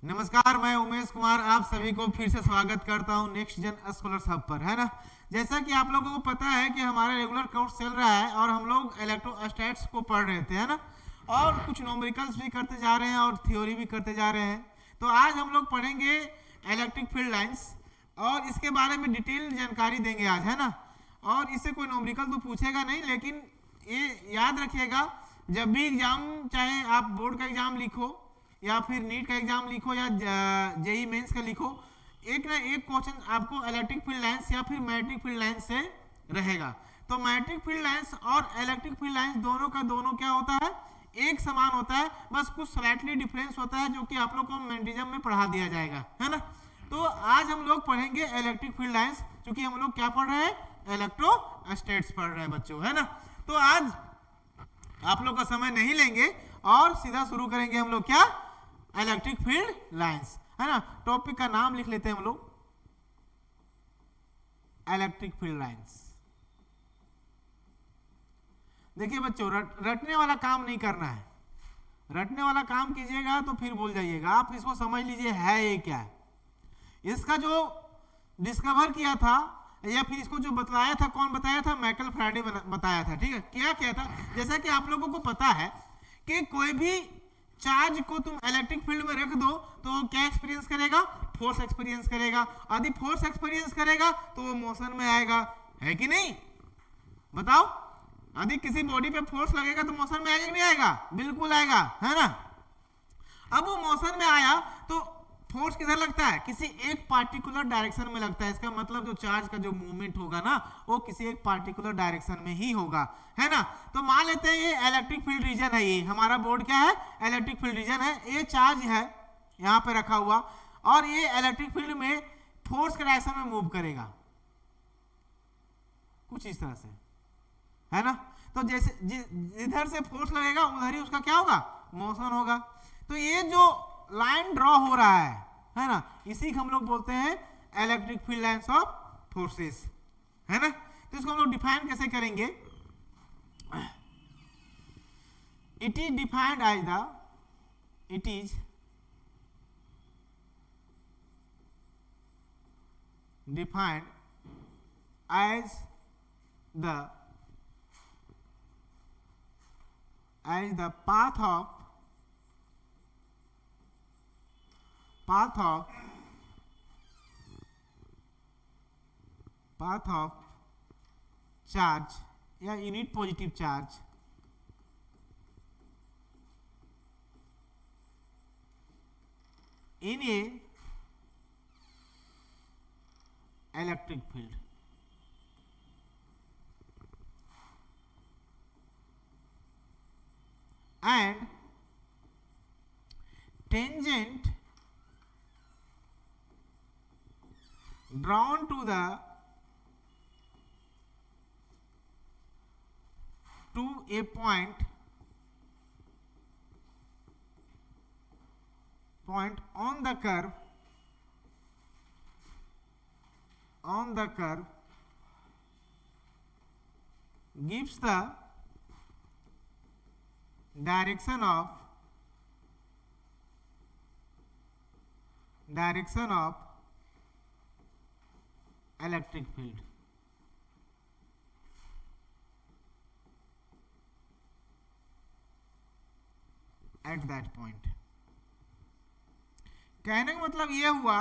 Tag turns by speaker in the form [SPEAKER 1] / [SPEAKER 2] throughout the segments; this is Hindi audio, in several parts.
[SPEAKER 1] नमस्कार, मैं उमेश कुमार आप सभी को फिर से स्वागत करता हूं नेक्स्ट जन स्कॉलर्स हब पर, है ना। जैसा कि आप लोगों को पता है कि हमारा रेगुलर कोर्स चल रहा है और हम लोग इलेक्ट्रोस्टैट्स को पढ़ रहे थे, है ना। और कुछ न्यूमेरिकल्स भी करते जा रहे हैं और थ्योरी भी करते जा रहे हैं। तो आज हम लोग पढ़ेंगे इलेक्ट्रिक फील्ड लाइंस और इसके बारे में डिटेल जानकारी देंगे आज, है ना। और इससे कोई न्यूमेरिकल तो पूछेगा नहीं, लेकिन ये याद रखिएगा, जब भी एग्जाम, चाहे आप बोर्ड का एग्जाम लिखो या फिर नीट का एग्जाम लिखो या जेई मेंस का लिखो, एक ना एक क्वेश्चन आपको इलेक्ट्रिक फील्ड लाइंस या फिर मैग्नेटिक फील्ड लाइंस से रहेगा। तो मैग्नेटिक फील्ड लाइंस और इलेक्ट्रिक फील्ड लाइंस दोनों का दोनों क्या होता है, एक समान होता है, बस कुछ स्लाइटली डिफरेंस होता है जो कि आप लोग को मैग्नेटिज्म में पढ़ा दिया जाएगा, है ना। तो आज हम लोग पढ़ेंगे इलेक्ट्रिक फील्ड लाइंस, क्योंकि हम लोग क्या पढ़ रहे हैं, इलेक्ट्रोस्टैट्स पढ़ रहे हैं बच्चों, है ना। तो आज आप लोग का समय नहीं लेंगे और सीधा शुरू करेंगे हम लोग क्या, इलेक्ट्रिक फील्ड लाइंस, है ना। टॉपिक का नाम लिख लेते हैं हम लोग, इलेक्ट्रिक फील्ड लाइंस। देखिए बच्चों, रटने वाला काम नहीं करना है। रटने वाला काम कीजिएगा तो फिर भूल जाइएगा। आप इसको समझ लीजिए है ये क्या है। इसका जो डिस्कवर किया था या फिर इसको जो बताया था, कौन बताया था, माइकल फैराडे बताया था, ठीक है। क्या किया था, जैसा कि आप लोगों को पता है कि कोई भी चार्ज को तुम इलेक्ट्रिक फील्ड में रख दो तो वो क्या एक्सपीरियंस करेगा, फोर्स एक्सपीरियंस करेगा। यदि फोर्स एक्सपीरियंस करेगा तो वो मोशन में आएगा, है कि नहीं, बताओ। यदि किसी बॉडी पे फोर्स लगेगा तो मोशन में आएगा कि नहीं आएगा, बिल्कुल आएगा, है ना। अब वो मोशन में आया तो फोर्स किधर लगता है, किसी एक पार्टिकुलर डायरेक्शन में लगता है। इसका मतलब जो चार्ज का जो मूवमेंट होगा ना, वो किसी एक पार्टिकुलर डायरेक्शन में ही होगा, है ना। तो मान लेते हैं ये इलेक्ट्रिक फील्ड रीजन है, ये हमारा बोर्ड क्या है, इलेक्ट्रिक फील्ड रीजन है। ये चार्ज है यहाँ पे रखा हुआ और ये इलेक्ट्रिक फील्ड में फोर्स के डायरेक्शन में मूव करेगा, कुछ इस तरह से, है ना। तो जैसे जिधर से फोर्स लगेगा उधर ही उसका क्या होगा, मोशन होगा। तो ये जो लाइन ड्रॉ हो रहा है ना, इसी को हम लोग बोलते हैं electric field lines of forces, है ना। तो इसको हम लोग डिफाइन कैसे करेंगे, it is defined as the, it is defined as the path of charge या unit positive charge in a electric field, and tangent drawn to a point on the curve gives the direction of electric field. At that point, कहने का मतलब ये हुआ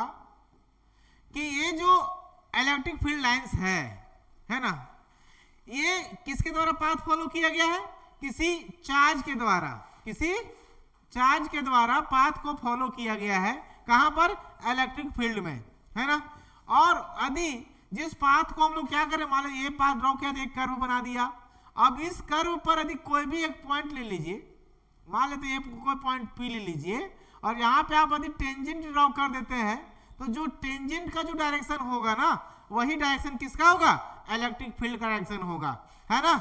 [SPEAKER 1] कि ये जो इलेक्ट्रिक फील्ड लाइंस है ना, ये किसके द्वारा पाथ फॉलो किया गया है, किसी चार्ज के द्वारा पाथ को फॉलो किया गया है। कहां पर, इलेक्ट्रिक फील्ड में, है ना। और यदि जिस पाथ को हम लोग क्या करें, मान लो ये पाथ ड्रॉ किया, एक कर्व बना दिया। अब इस कर्व पर यदि कोई भी एक पॉइंट ले लीजिए, मान लेते हैं कोई पॉइंट पी ले लीजिए, और यहाँ पे आप यदि टेंजेंट ड्रॉ कर देते हैं तो जो टेंजेंट का जो डायरेक्शन होगा ना, वही डायरेक्शन किसका होगा, इलेक्ट्रिक फील्ड का डायरेक्शन होगा, है ना।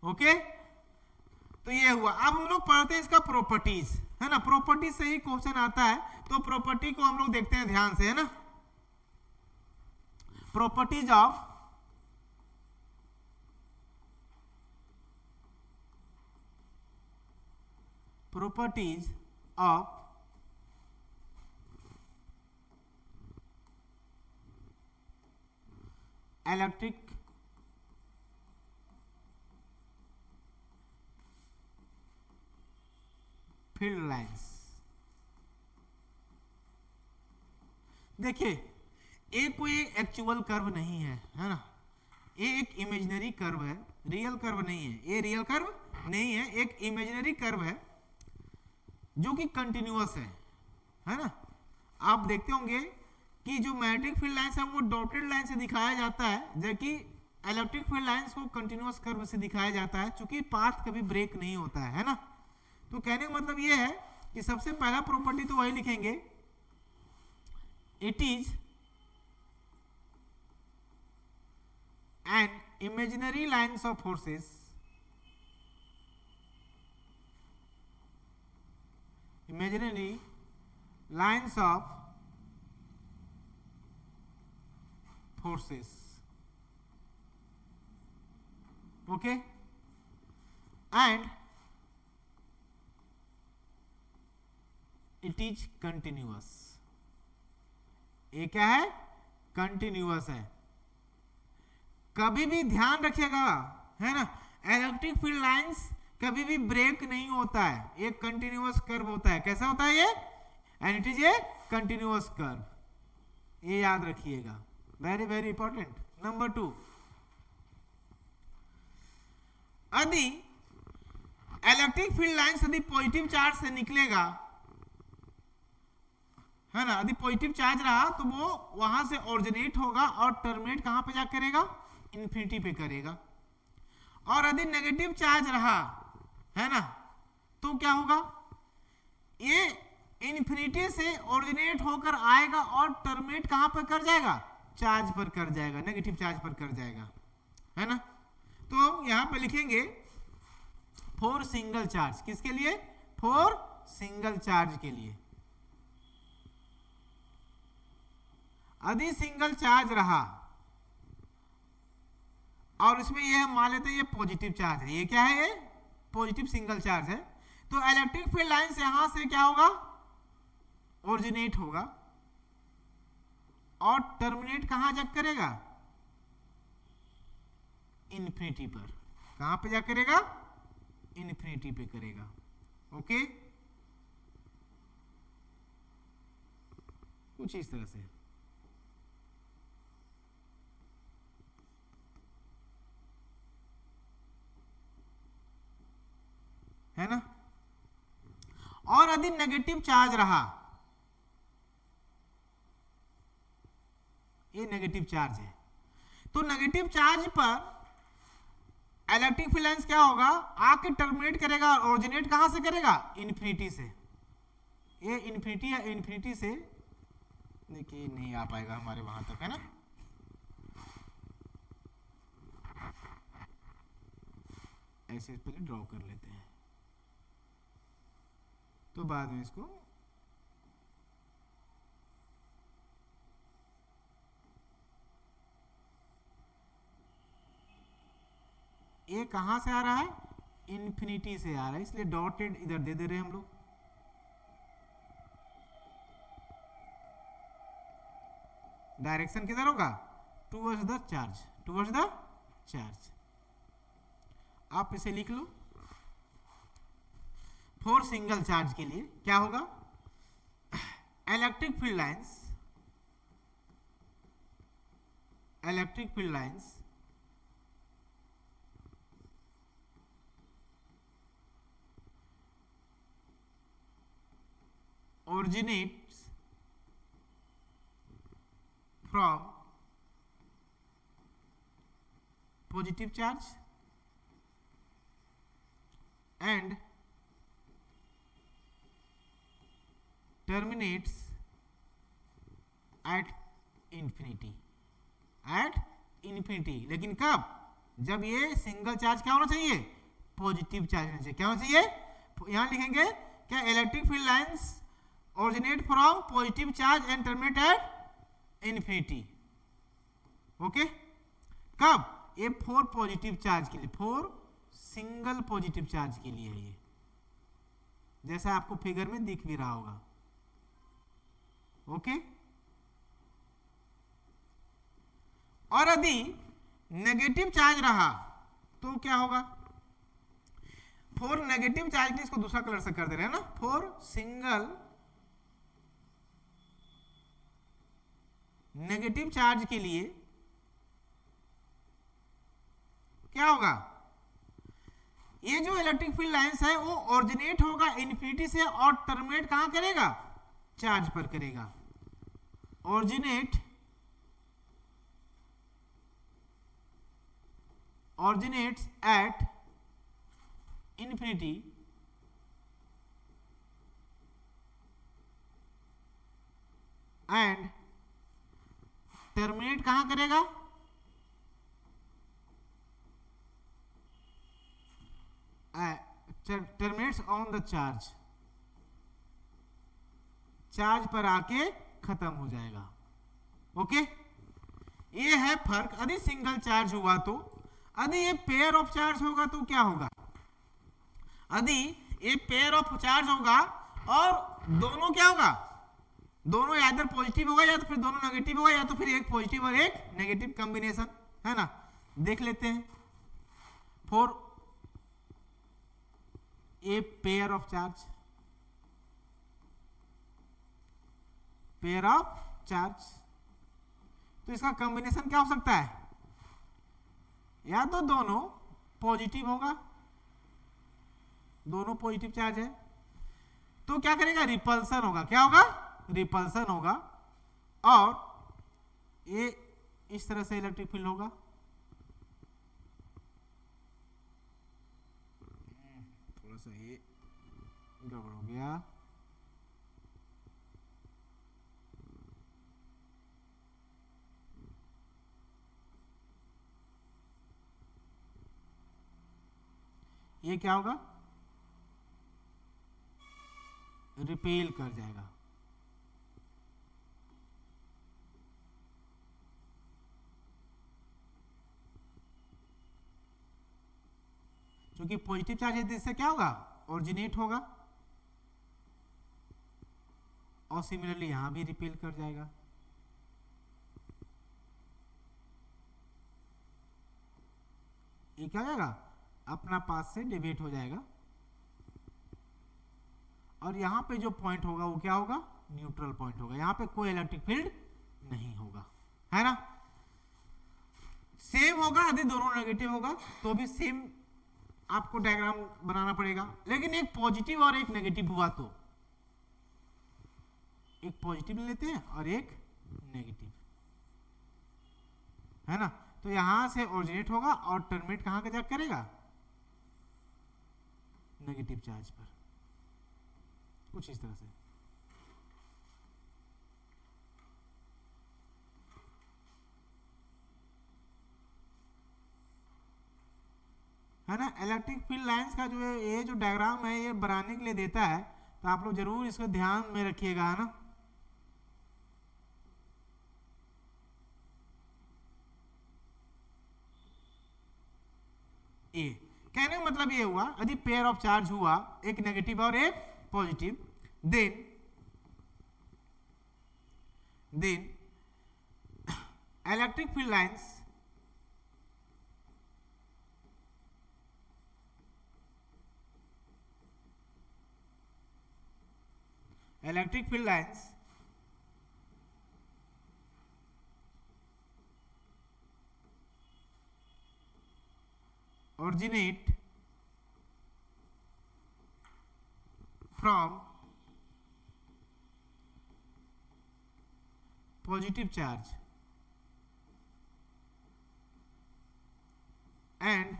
[SPEAKER 1] ओके, तो ये हुआ। अब हम लोग पढ़ते हैं इसका प्रॉपर्टीज, है ना। प्रॉपर्टीज से ही क्वेश्चन आता है, तो प्रॉपर्टी को हम लोग देखते हैं ध्यान से, है ना। Properties of electric field lines. देखिए ये कोई एक्चुअल कर्व नहीं है, है ना, ये एक इमेजिनरी कर्व है, रियल कर्व नहीं है, ये रियल कर्व नहीं है, एक इमेजिनरी कर्व है जो कि कंटिन्यूअस है ना। आप देखते होंगे कि जो मैग्नेटिक फील्ड लाइंस है वो डॉटेड लाइन से दिखाया जाता है, जबकि इलेक्ट्रिक फील्ड लाइंस को कंटिन्यूअस कर्व से दिखाया जाता है, क्योंकि पाथ कभी ब्रेक नहीं होता है ना। तो कहने का मतलब ये है कि सबसे पहला प्रॉपर्टी तो वही लिखेंगे, it is an imaginary lines of forces, imaginary lines of forces, okay, and it is continuous। ये क्या है, कंटिन्यूअस है। कभी भी ध्यान रखिएगा, है ना, इलेक्ट्रिक फील्ड लाइंस कभी भी ब्रेक नहीं होता है, एक कंटिन्यूअस कर्व होता है। कैसा होता है ये, and it is a continuous curve, ये याद रखिएगा, वेरी वेरी इंपॉर्टेंट। नंबर 2, यदि इलेक्ट्रिक फील्ड लाइंस यदि पॉजिटिव चार्ज से निकलेगा, है ना, यदि पॉजिटिव चार्ज रहा तो वो वहां से ओरिजिनेट होगा और टर्मिनेट कहां पे जा करेगा, इन्फिनिटी पे करेगा। और यदि नेगेटिव चार्ज रहा, है ना, तो क्या होगा, ये इन्फिनिटी से ओरिजिनेट होकर आएगा और टर्मिनेट कहां पर कर जाएगा, चार्ज पर कर जाएगा, नेगेटिव चार्ज पर कर जाएगा, है ना। तो यहां पे लिखेंगे फॉर सिंगल चार्ज, किसके लिए, फॉर सिंगल चार्ज के लिए। यदि सिंगल चार्ज रहा और इसमें ये मान लेते हैं ये पॉजिटिव चार्ज है, ये क्या है, ये पॉजिटिव सिंगल चार्ज है, तो इलेक्ट्रिक फील्ड लाइंस यहां से क्या होगा, ओरिजिनेट होगा और टर्मिनेट कहां जा करेगा, इन्फिनिटी पर। कहां पे जा करेगा, इन्फिनिटी पे करेगा, ओके, कुछ इस तरह से। है ना। और यदि नेगेटिव चार्ज रहा, ये नेगेटिव चार्ज है, तो नेगेटिव चार्ज पर इलेक्ट्रिक फील्ड लाइंस क्या होगा, आके टर्मिनेट करेगा और ओरिजिनेट कहां से करेगा, इन्फिनिटी से। ये इन्फिनिटी या इन्फिनिटी से, देखिए नहीं आ पाएगा हमारे वहां तक, है ना। ऐसे पहले ड्रॉ कर लेते हैं, तो बाद में इसको ये कहां से आ रहा है, इन्फिनिटी से आ रहा है, इसलिए डॉटेड इधर दे दे रहे हैं हम लोग। डायरेक्शन किधर होगा, towards the charge, towards the charge. आप इसे लिख लो, फॉर सिंगल चार्ज के लिए क्या होगा, electric field lines originates from positive charge and terminates at infinity, लेकिन कब, जब ये सिंगल चार्ज क्या होना चाहिए, पॉजिटिव चार्ज होना चाहिए। क्या होना चाहिए, यहां लिखेंगे क्या, electric field lines originate from positive charge and terminate at infinity, okay. कब, ये फॉर पॉजिटिव चार्ज के लिए, फॉर सिंगल पॉजिटिव चार्ज के लिए है ये, जैसा आपको फिगर में दिख भी रहा होगा, ओके। और यदि नेगेटिव चार्ज रहा तो क्या होगा, फॉर नेगेटिव चार्ज के लिए इसको दूसरा कलर से कर दे रहे हैं ना, फॉर सिंगल नेगेटिव चार्ज के लिए क्या होगा, ये जो इलेक्ट्रिक फील्ड लाइंस है वो ओरिजिनेट होगा इन्फिनिटी से और टर्मिनेट कहां करेगा, चार्ज पर करेगा, originates at infinity and terminate कहां करेगा, terminates on the charge, charge पर आके खत्म हो जाएगा। ओके, ये है फर्क। यदि सिंगल चार्ज हुआ तो, यदि ये पेयर ऑफ चार्ज होगा तो क्या होगा, यदि ये पेयर ऑफ चार्ज होगा और दोनों क्या होगा, दोनों या इधर पॉजिटिव होगा या तो फिर दोनों नेगेटिव होगा या तो फिर एक पॉजिटिव और एक नेगेटिव कॉम्बिनेशन, है ना। देख लेते हैं, for a pair of charge, pair of charge, तो इसका कॉम्बिनेशन क्या हो सकता है, या तो दोनों पॉजिटिव होगा, दोनों पॉजिटिव चार्ज है तो क्या करेगा, रिपल्सन होगा, क्या होगा, रिपल्सन होगा, और ये इस तरह से इलेक्ट्रिक फील्ड होगा। थोड़ा सा ये गड़बड़ हो गया, ये क्या होगा, रिपेल कर जाएगा, क्योंकि पॉजिटिव चार्ज है, इससे क्या होगा, ओरिजिनेट होगा, और सिमिलरली यहां भी रिपेल कर जाएगा। ये क्या हो जाएगा, अपना पास से डिवेट हो जाएगा, और यहां पे जो पॉइंट होगा वो क्या होगा, न्यूट्रल पॉइंट होगा, यहां पे कोई इलेक्ट्रिक फील्ड नहीं होगा, है ना। सेम होगा यदि दोनों नेगेटिव होगा तो भी सेम आपको डायग्राम बनाना पड़ेगा, लेकिन एक पॉजिटिव और एक नेगेटिव हुआ तो, एक पॉजिटिव लेते हैं और एक नेगेटिव, है ना। तो यहां से ओरिजिनेट होगा और टर्मिनेट कहां का जाकर करेगा, नेगेटिव चार्ज पर, कुछ इस तरह से। है ना, इलेक्ट्रिक फील्ड लाइंस का जो है ये जो डायग्राम है ये बनाने के लिए देता है, तो आप लोग जरूर इसको ध्यान में रखिएगा, है ना। ए कहने का मतलब ये हुआ, यदि पेयर ऑफ चार्ज हुआ, एक नेगेटिव और एक positive, then electric field lines originate from positive charge and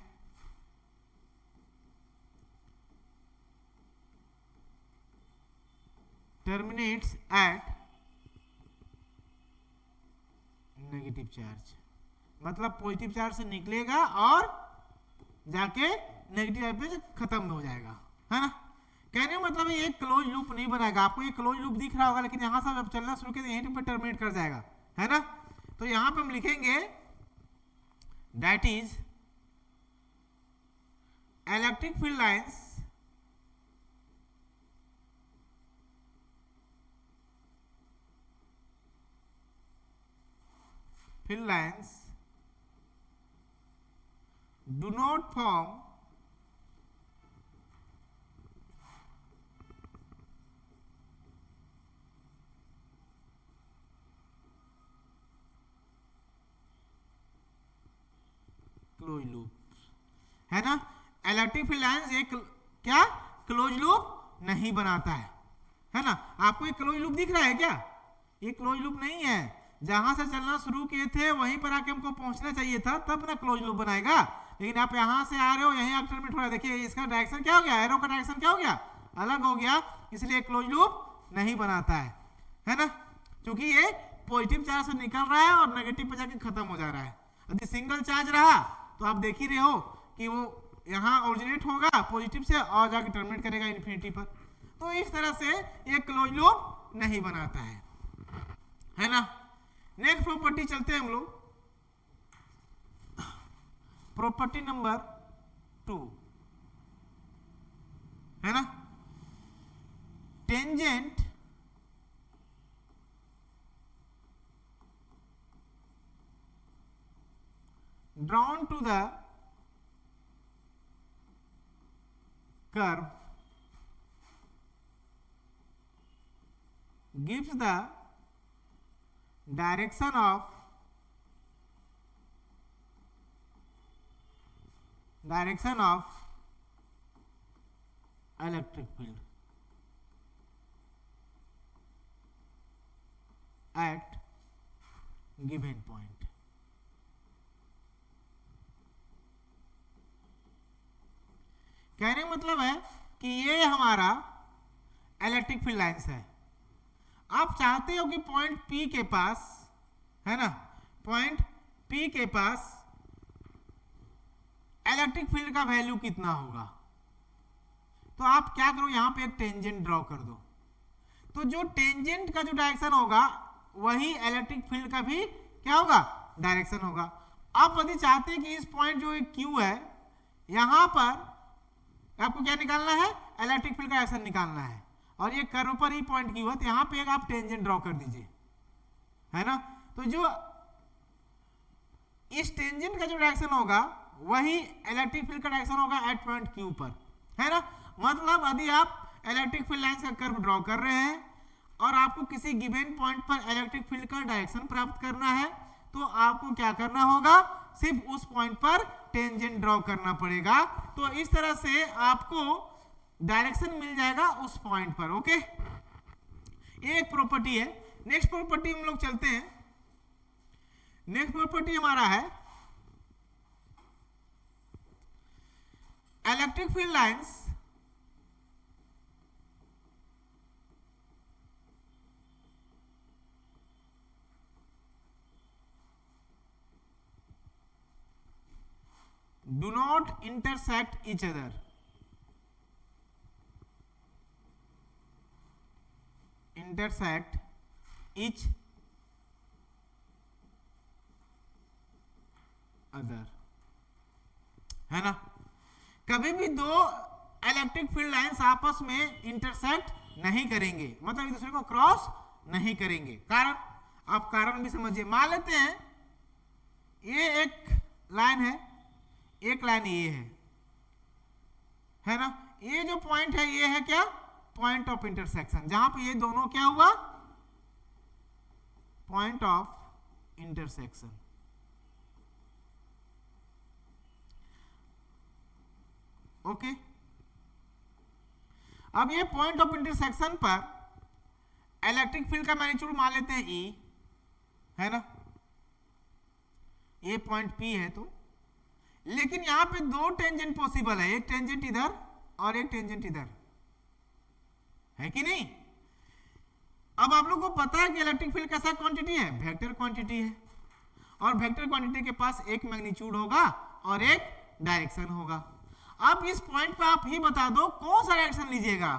[SPEAKER 1] terminates at negative charge, मतलब पॉजिटिव चार्ज से निकलेगा और जाके नेगेटिव चार्ज पे खत्म हो जाएगा, है ना। कहने का मतलब ये क्लोज लूप नहीं बनाएगा, आपको ये क्लोज लूप दिख रहा होगा, लेकिन यहां से जब चलना शुरू किया यहीं पे टर्मिनेट कर जाएगा, है ना। तो यहां पे हम लिखेंगे that is electric field lines do not form close loop, है ना। इलेक्ट्रिक फील्ड लाइंस एक क्या क्लोज लूप नहीं बनाता है ना। आपको एक क्लोज लूप दिख रहा है क्या? ये क्लोज लूप नहीं है। जहां से चलना शुरू किए थे वहीं पर आके हमको पहुंचना चाहिए था, तब ना क्लोज लूप बनाएगा। लेकिन आप यहां से आ रहे हो, यहीं अक्टर में थोड़ा देखिए इसका डायरेक्शन क्या हो गया, एरो का डायरेक्शन क्या हो गया, अलग हो गया, इसलिए क्लोज लूप नहीं बनाता है ना। क्योंकि ये पॉजिटिव चार्ज से निकल रहा है और नेगेटिव पे जाके खत्म हो जा रहा है। यदि सिंगल चार्ज रहा तो आप देख ही रहे हो कि वो यहाँ ओरिजिनेट होगा पॉजिटिव से और जाके टर्मिनेट करेगा इन्फिनिटी पर। तो इस तरह से ये क्लोज लूप नहीं बनाता है ना। नेक्स्ट प्रॉपर्टी चलते हैं हम लोग, प्रॉपर्टी नंबर 2 है ना। Tangent drawn to the curve gives the direction of electric field at given point। कहने का मतलब है कि ये हमारा इलेक्ट्रिक फील्ड लाइंस है। आप चाहते हो कि पॉइंट P के पास, है ना, पॉइंट P के पास इलेक्ट्रिक फील्ड का वैल्यू कितना होगा। तो आप क्या करो, यहां पे एक टेंजेंट ड्रॉ कर दो। तो जो टेंजेंट का जो डायरेक्शन होगा वही इलेक्ट्रिक फील्ड का भी क्या होगा, डायरेक्शन होगा। आप यदि चाहते हैं कि इस पॉइंट जो Q है, यहां पर आपको क्या निकालना है, इलेक्ट्रिक फील्ड का डायरेक्शन निकालना है, और ये कर्व पर ही पॉइंट Q है, तो यहां पे एक आप टेंजेंट ड्रॉ कर दीजिए, है ना। तो जो इस टेंजेंट का जो डायरेक्शन होगा वही इलेक्ट्रिक फील्ड का डायरेक्शन होगा एट पॉइंट Q पर, है ना। मतलब यदि आप इलेक्ट्रिक फील्ड लाइंस का कर्व ड्रॉ कर रहे हैं और आपको किसी गिवन पॉइंट पर इलेक्ट्रिक फील्ड का डायरेक्शन प्राप्त करना है, तो आपको क्या करना होगा, सिर्फ उस पॉइंट पर टेंजेंट ड्रॉ करना पड़ेगा। तो इस तरह से आपको डायरेक्शन मिल जाएगा उस पॉइंट पर। ओके, ये एक प्रॉपर्टी है। नेक्स्ट प्रॉपर्टी हम लोग चलते हैं। नेक्स्ट प्रॉपर्टी हमारा है electric field lines do not intersect each other। intersect each other, है ना। कभी भी दो इलेक्ट्रिक फील्ड लाइंस आपस में इंटरसेक्ट नहीं करेंगे, मतलब एक दूसरे को क्रॉस नहीं करेंगे। कारण, आप कारण भी समझिए। मान लेते हैं ये एक लाइन है, एक लाइन ये है ना। ये जो पॉइंट है ये है क्या, पॉइंट ऑफ इंटरसेक्शन, जहां पे ये दोनों क्या हुआ, पॉइंट ऑफ इंटरसेक्शन। ओके, अब ये पॉइंट ऑफ इंटरसेक्शन पर इलेक्ट्रिक फील्ड का मैग्नीट्यूड मान लेते हैं E, है ना। ये पॉइंट P है, तो लेकिन यहां पे दो टेंजेंट पॉसिबल है, एक टेंजेंट इधर और एक टेंजेंट इधर, है कि नहीं। अब आप लोग को पता है कि इलेक्ट्रिक फील्ड कैसा क्वांटिटी है, वेक्टर क्वांटिटी है, और वेक्टर क्वांटिटी के पास एक मैग्नीट्यूड होगा और एक डायरेक्शन होगा। अब इस पॉइंट पे आप ही बता दो कौन सा डायरेक्शन लीजिएगा,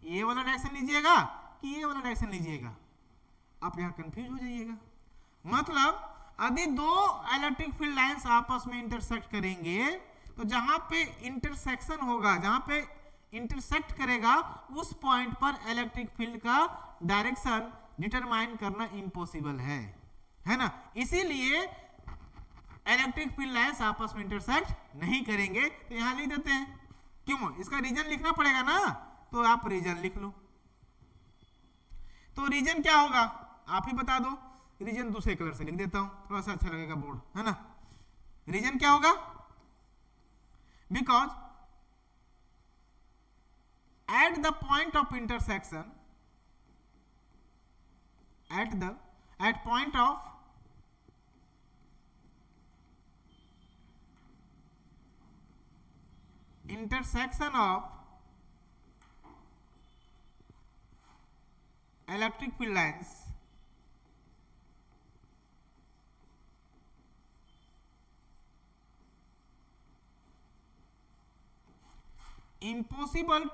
[SPEAKER 1] ये वाला डायरेक्शन लीजिएगा कि ये वाला डायरेक्शन लीजिएगा। आप यहां कंफ्यूज हो जाइएगा। मतलब यदि दो इलेक्ट्रिक फील्ड लाइंस आपस में इंटरसेक्ट करेंगे, तो जहां पे इंटरसेक्शन होगा, जहां पे इंटरसेक्ट करेगा, उस पॉइंट पर इलेक्ट्रिक फील्ड का डायरेक्शन डिटरमाइन करना इम्पॉसिबल है ना। इसीलिए इलेक्ट्रिक फील्ड लाइंस आपस में इंटरसेक्ट नहीं करेंगे, तो यहां लिख देते हैं। क्यों, इसका रीजन लिखना पड़ेगा ना, तो आप रीजन लिख लो। तो रीजन क्या होगा आप ही बता दो, रीजन दूसरे कलर से लिख देता हूं, थोड़ा सा अच्छा लगेगा बोर्ड, है ना। रीजन क्या होगा, because at the point of intersection, at point of intersection of electric field lines, impossible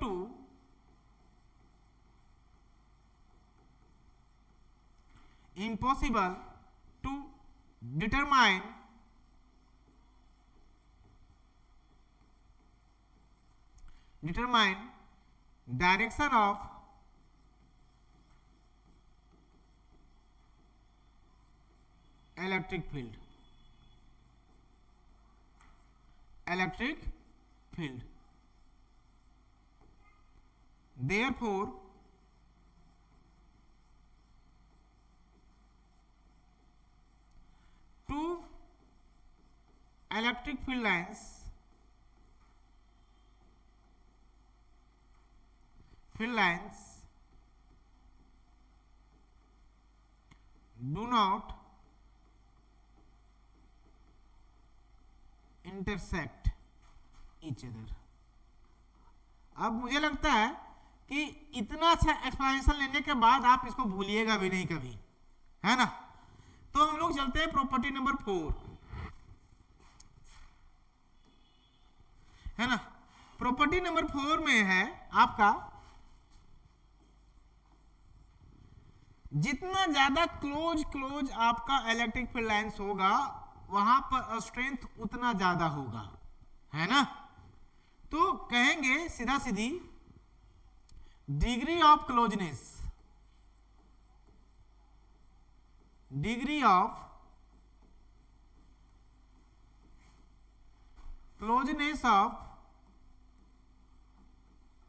[SPEAKER 1] to determine direction of electric field. Therefore, two electric field lines do not intersect each other. अब मुझे लगता है कि इतना अच्छा एक्सप्लेनेशन लेने के बाद आप इसको भूलिएगा भी नहीं कभी, है ना। तो हम लोग चलते हैं प्रॉपर्टी नंबर 4, है ना। प्रॉपर्टी नंबर 4 में है आपका, जितना ज्यादा क्लोज आपका इलेक्ट्रिक फील्ड लाइंस होगा वहां पर स्ट्रेंथ उतना ज्यादा होगा, है ना। तो कहेंगे सीधा सीधी, degree of closeness of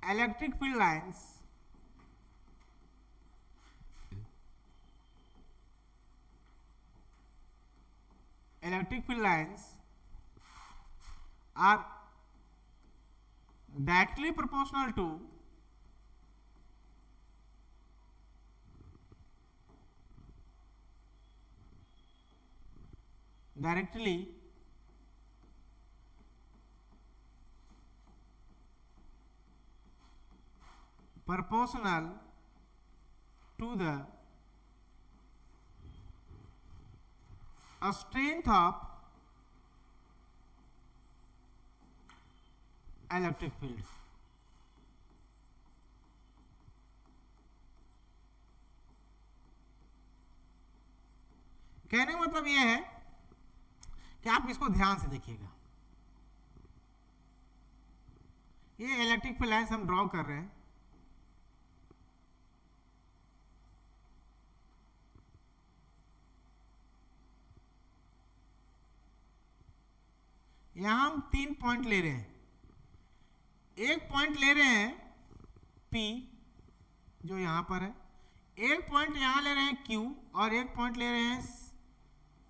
[SPEAKER 1] electric field lines are directly proportional to proportional to the strength of electric field. कहने का मतलब यह है कि आप इसको ध्यान से देखिएगा। ये इलेक्ट्रिक फील्ड लाइंस हम ड्रॉ कर रहे हैं, यहां हम 3 पॉइंट ले रहे हैं। एक पॉइंट ले रहे हैं P जो यहां पर है, एक पॉइंट यहां ले रहे हैं Q, और एक पॉइंट ले रहे हैं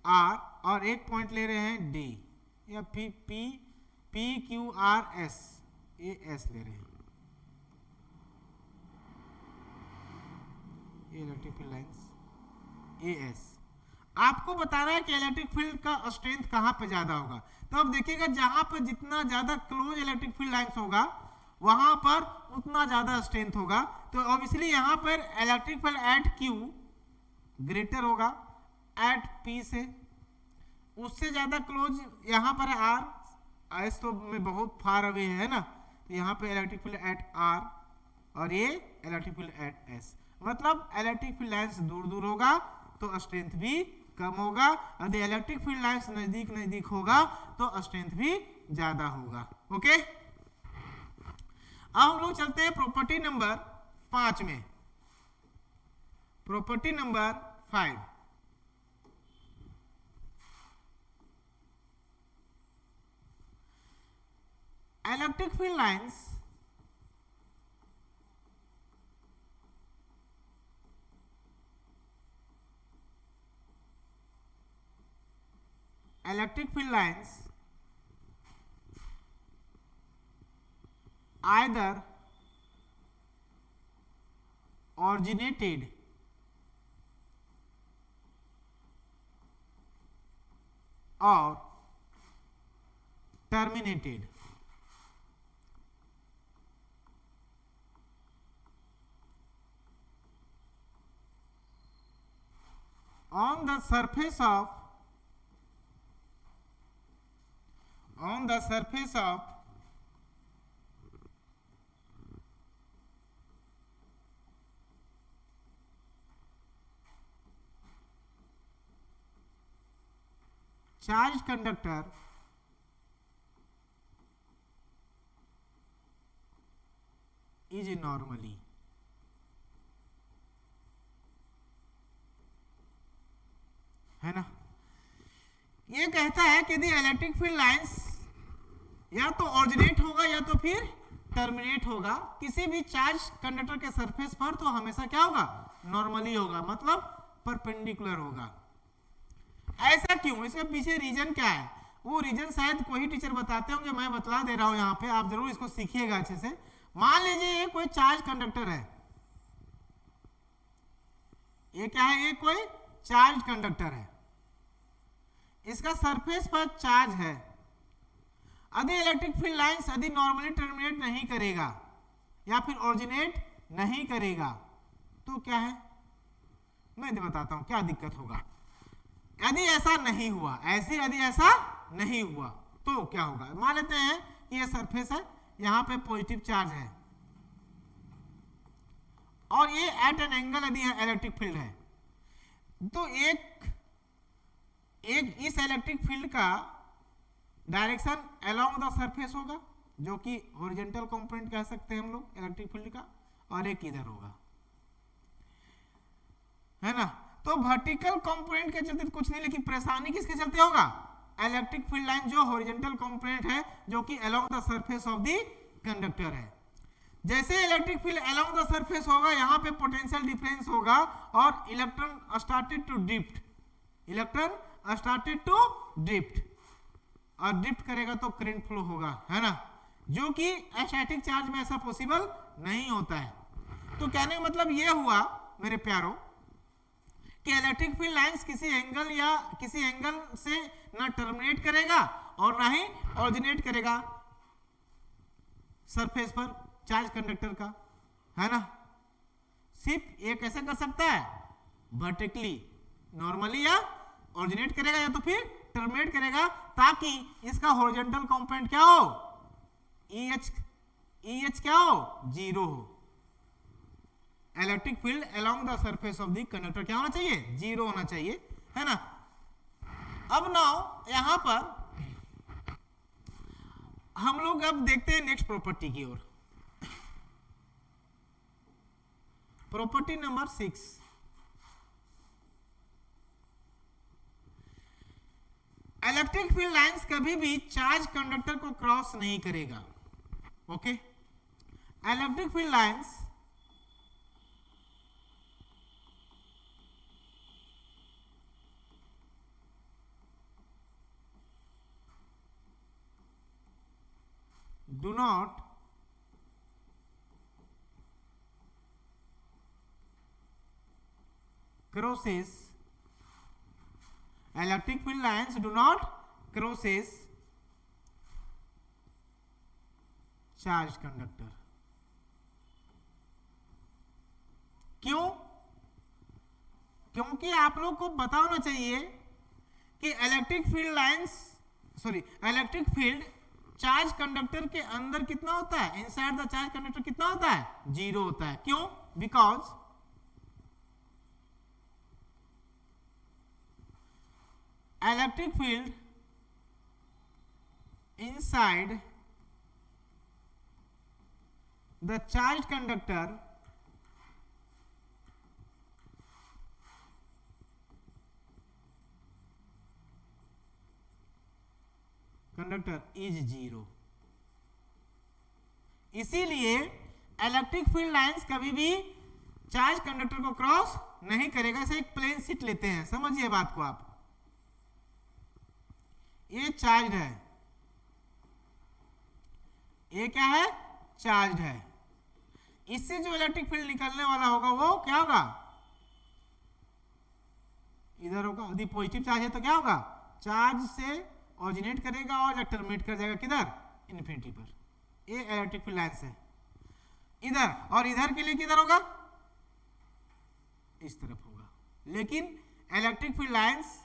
[SPEAKER 1] R, और एक पॉइंट ले रहे हैं D, या P Q R S, ये S ले रहे हैं। ये electric field lines A S. आपको बताना है कि इलेक्ट्रिक फील्ड का स्ट्रेंथ कहां पे ज्यादा होगा। तो अब देखिएगा, जहां पर जितना ज्यादा क्लोज इलेक्ट्रिक फील्ड लाइंस होगा वहां पर उतना ज्यादा स्ट्रेंथ होगा। तो ऑब्वियसली यहां पर electric field at Q greater होगा एट P से, उससे ज्यादा क्लोज यहां पर R, S तो में बहुत फार अवे है ना, तो यहाँ पे इलेक्ट्रिक फील्ड एट R, और ये इलेक्ट्रिक फील्ड एट S। मतलब इलेक्ट्रिक फील्ड लाइंस दूर दूर होगा तो स्ट्रेंथ भी कम होगा, यदि इलेक्ट्रिक फील्ड लाइंस नजदीक नजदीक होगा तो स्ट्रेंथ भी ज्यादा होगा। ओके, अब हम लोग चलते हैं प्रॉपर्टी नंबर 5 में। Property number 5, electric field lines either originated or terminated on the surface of charged conductor is normally. है ना, ये कहता है कि यदि इलेक्ट्रिक फील्ड लाइंस या तो ऑरिजिनेट होगा या तो फिर टर्मिनेट होगा किसी भी चार्ज कंडक्टर के सरफेस पर, तो हमेशा क्या होगा, नॉर्मली होगा, मतलब परपेंडिकुलर होगा। ऐसा क्यों, इसके पीछे रीजन क्या है, वो रीजन शायद कोई टीचर बताते होंगे, मैं बतला दे रहा हूं यहाँ पे, आप जरूर इसको सीखिएगा अच्छे से। मान लीजिए ये कोई चार्ज कंडक्टर है, ये क्या है, ये कोई चार्ज कंडक्टर है, इसका सरफेस पर चार्ज है। यदि इलेक्ट्रिक फील्ड लाइंस यदि नॉर्मली टर्मिनेट नहीं करेगा या फिर ओरिजिनेट नहीं करेगा तो क्या है, मैं बताता हूं क्या दिक्कत होगा। यदि ऐसा नहीं हुआ, यदि ऐसा नहीं हुआ तो क्या होगा, मान लेते हैं कि ये सरफेस है, यहां पे पॉजिटिव चार्ज है और ये एट एन एंगल यदि इलेक्ट्रिक फील्ड है, तो एक इस इलेक्ट्रिक फील्ड का डायरेक्शन अलोंग द सरफेस होगा, जो कि हॉरिजॉन्टल कंपोनेंट कह सकते हैं हम लोग इलेक्ट्रिक फील्ड का, और एक इधर होगा, है ना। तो वर्टिकल कंपोनेंट के चलते कुछ नहीं, लेकिन परेशानी किसके चलते होगा, इलेक्ट्रिक फील्ड लाइन जो हॉरिजॉन्टल कंपोनेंट है, जो कि along the surface of the conductor है। जैसे electric field along the surface होगा, यहाँ पे पोटेंशियल डिफरेंस होगा और इलेक्ट्रॉन स्टार्टेड टू ड्रिफ्ट, और ड्रिफ्ट करेगा तो करंट फ्लो होगा, है ना, जो कि स्टैटिक चार्ज में ऐसा पॉसिबल नहीं होता है। तो कहने का मतलब ये हुआ मेरे प्यारों कि इलेक्ट्रिक फील्ड लाइंस किसी एंगल से ना टर्मिनेट करेगा और ना ही ऑरिजिनेट करेगा सरफेस पर चार्ज कंडक्टर का, है ना। सिर्फ ये कैसे कर सकता है, वर्टिकली नॉर्मली, या ऑरिजिनेट करेगा या तो फिर टर्मिनेट करेगा, ताकि इसका हॉरिजॉन्टल कंपोनेंट क्या हो, EH क्या हो, 0 हो। Electric field along the surface of the conductor क्या होना चाहिए, 0 होना चाहिए, है ना। अब नाउ यहां पर हम लोग अब देखते हैं नेक्स्ट प्रॉपर्टी की ओर, property number 6। Electric field lines कभी भी चार्ज कंडक्टर को क्रॉस नहीं करेगा, okay. Electric field lines do not crosses, electric field lines do not crosses charged conductor। क्यों, क्योंकि आप लोग को पता होना चाहिए कि इलेक्ट्रिक फील्ड चार्ज कंडक्टर के अंदर कितना होता है, इनसाइड द चार्ज कंडक्टर कितना होता है, 0 होता है। क्यों, because electric field inside the charged conductor is 0। इसीलिए इलेक्ट्रिक फील्ड लाइंस कभी भी चार्ज कंडक्टर को क्रॉस नहीं करेगा। इसे एक प्लेन शीट लेते हैं, समझिए बात को आप। ये चार्ज है, ये क्या है, चार्ज है। इससे जो इलेक्ट्रिक फील्ड निकलने वाला होगा वो क्या होगा, इधर होगा। यदि पॉजिटिव चार्ज है तो क्या होगा, चार्ज से ऑरिजिनेट करेगा और टर्मिनेट कर जाएगा किधर, इन्फिनिटी पर। ये इलेक्ट्रिक फील्ड लाइंस है इधर, और इधर के लिए किधर होगा, इस तरफ होगा। लेकिन इलेक्ट्रिक फील्ड लाइंस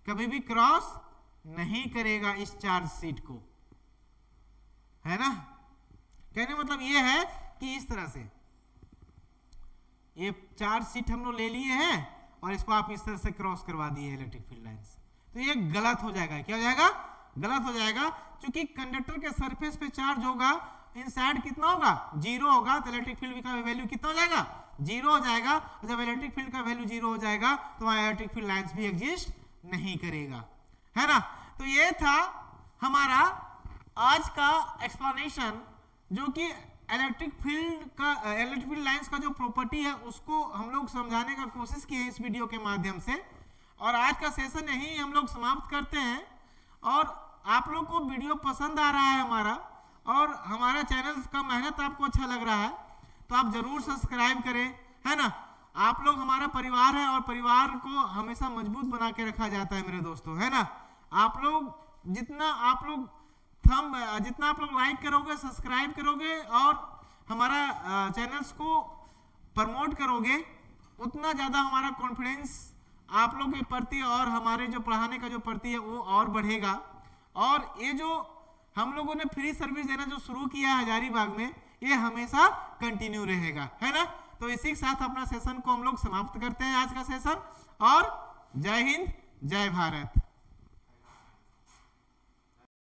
[SPEAKER 1] कभी भी क्रॉस नहीं करेगा इस चार्ज शीट को, है ना। कहने मतलब ये है कि इस तरह से ये चार्ज शीट हम लोग ले लिए हैं और इसको आप इस तरह से क्रॉस करवा दिए इलेक्ट्रिक फील्ड लाइंस, तो ये गलत हो जाएगा। क्या हो जाएगा, गलत हो जाएगा। क्योंकि कंडक्टर के सरफेस पे चार्ज होगा, इनसाइड कितना होगा, जीरो होगा, तो इलेक्ट्रिक फील्ड का वैल्यू कितना हो जाएगा, जीरो हो जाएगा। जब इलेक्ट्रिक फील्ड का वैल्यू जीरो हो जाएगा तो वहां इलेक्ट्रिक फील्ड लाइंस भी एग्जिस्ट नहीं करेगा, है ना। तो ये था हमारा आज का एक्सप्लेनेशन, जो कि इलेक्ट्रिक फील्ड लाइंस का जो प्रॉपर्टी है उसको हम लोग समझाने का कोशिश किए इस वीडियो के माध्यम से। और आज का सेशन यही हम लोग समाप्त करते हैं। और आप लोग को वीडियो पसंद आ रहा है हमारा, और हमारा चैनल का मेहनत आपको अच्छा लग रहा है, तो आप जरूर सब्सक्राइब करें, है ना। आप लोग हमारा परिवार है और परिवार को हमेशा मजबूत बना के रखा जाता है मेरे दोस्तों, है ना। आप लोग जितना आप लोग लाइक करोगे, सब्सक्राइब करोगे और हमारा चैनल्स को प्रमोट करोगे, उतना ज़्यादा हमारा कॉन्फिडेंस आप लोग के प्रति और हमारे जो पढ़ाने का जो प्रति है वो और बढ़ेगा। और ये जो हम लोगों ने फ्री सर्विस देना जो शुरू किया है हजारीबाग में, ये हमेशा कंटिन्यू रहेगा, है ना। तो इसी के साथ अपना सेशन को हम लोग समाप्त करते हैं आज का सेशन। और जय हिंद, जय भारत।